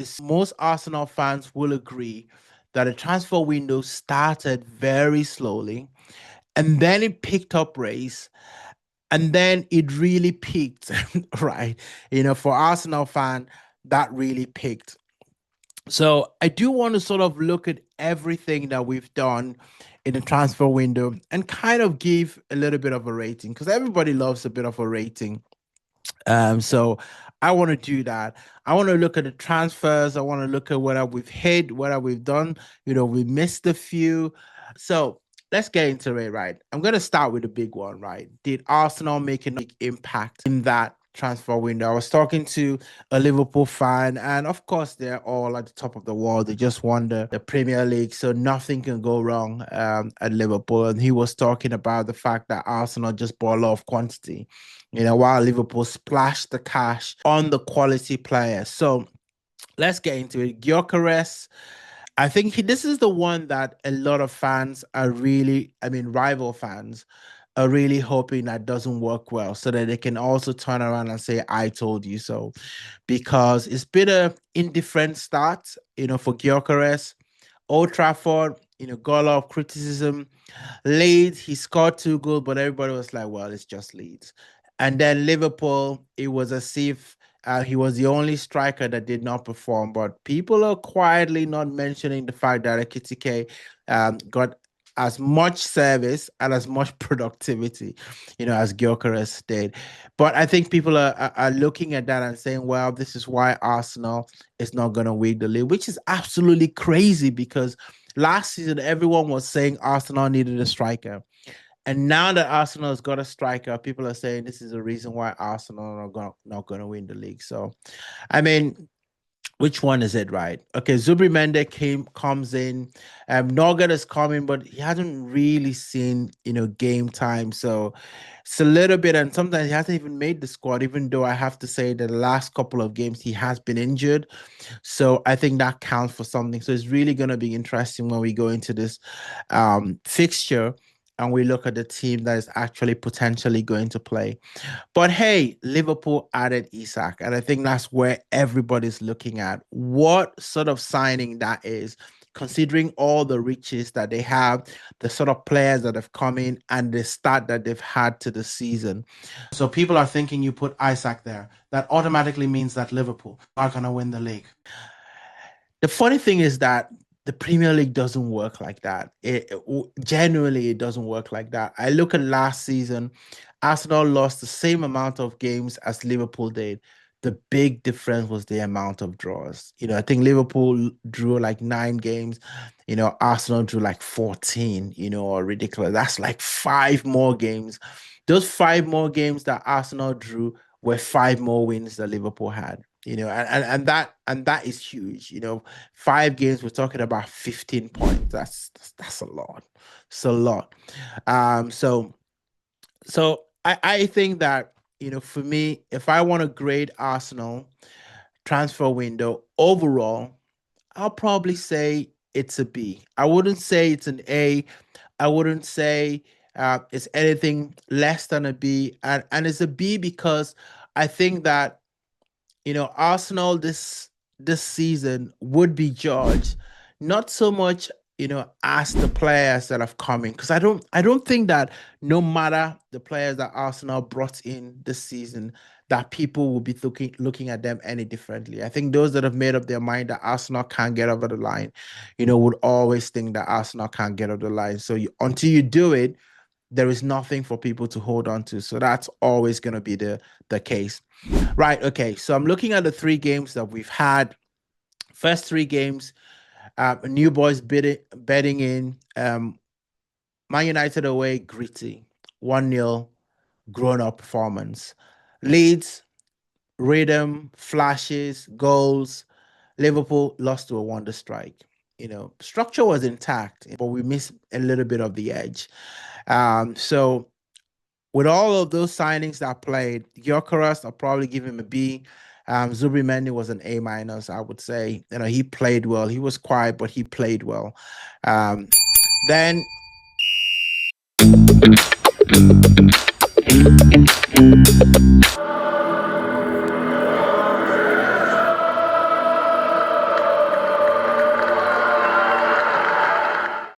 is most Arsenal fans will agree that the transfer window started very slowly and then it picked up race and then it really peaked, right? For Arsenal fan, that really peaked. So I do want to sort of look at everything that we've done in the transfer window and kind of give a little bit of a rating because everybody loves a bit of a rating. So I want to do that. I want to look at the transfers. I want to look at whether we've hit, whether we've done, we missed a few. So let's get into it, right? I'm going to start with the big one, right? Did Arsenal make a big impact in that transfer window? I was talking to a Liverpool fan, and of course, they're all at the top of the world. They just won the Premier League, so nothing can go wrong at Liverpool. And he was talking about the fact that Arsenal just bought a lot of quantity, while Liverpool splashed the cash on the quality players. So let's get into it. Gyökeres, I think this is the one that a lot of fans are really, rival fans are really hoping that doesn't work well so that they can also turn around and say, I told you so. Because it's been a indifferent start, for Gyökeres. Old Trafford, got a lot of criticism. Leeds, he scored 2 goals, but everybody was like, well, it's just Leeds. And then Liverpool, it was as if he was the only striker that did not perform. But people are quietly not mentioning the fact that Ekitike got as much service and as much productivity, as Gyökeres did. But I think people are looking at that and saying, well, this is why Arsenal is not going to win the league, which is absolutely crazy because last season everyone was saying Arsenal needed a striker. And now that Arsenal has got a striker, people are saying this is the reason why Arsenal are not going to win the league. So, which one is it, right? Okay, Zubimendi comes in. Norgard is coming, but he hasn't really seen, game time. So it's a little bit, and sometimes he hasn't even made the squad, even though I have to say that the last couple of games he has been injured. So I think that counts for something. So it's really going to be interesting when we go into this fixture and we look at the team that is actually potentially going to play. But hey, Liverpool added Isak, and I think that's where everybody's looking at what sort of signing that is, considering all the riches that they have, the sort of players that have come in, and the start that they've had to the season. So people are thinking you put Isak there. That automatically means that Liverpool are going to win the league. The funny thing is that the Premier League doesn't work like that. Generally, it doesn't work like that. I look at last season, Arsenal lost the same amount of games as Liverpool did. The big difference was the amount of draws. I think Liverpool drew like 9 games. Arsenal drew like 14, or ridiculous. That's like 5 more games. Those 5 more games that Arsenal drew were 5 more wins that Liverpool had. And that is huge. 5 games, we're talking about 15 points. That's a lot. It's a lot. So I think that, for me, if I want to grade Arsenal transfer window overall, I'll probably say it's a B. I wouldn't say it's an A. I wouldn't say it's anything less than a B. And it's a B because I think that Arsenal this season would be judged not so much, as the players that have come in. Because I don't think that no matter the players that Arsenal brought in this season, that people will be looking at them any differently. I think those that have made up their mind that Arsenal can't get over the line, would always think that Arsenal can't get over the line. So until you do it, there is nothing for people to hold on to. So that's always going to be the case. Right. Okay. So I'm looking at the 3 games that we've had. First 3 games, new boys betting in. Man United away, gritty. 1-0, grown up performance. Leeds, rhythm, flashes, goals. Liverpool lost to a wonder strike. Structure was intact, but we missed a little bit of the edge. So with all of those signings that played, Gyökeres, I'll probably give him a B. Zubimendi was an A minus, I would say. He played well. He was quiet, but he played well. Then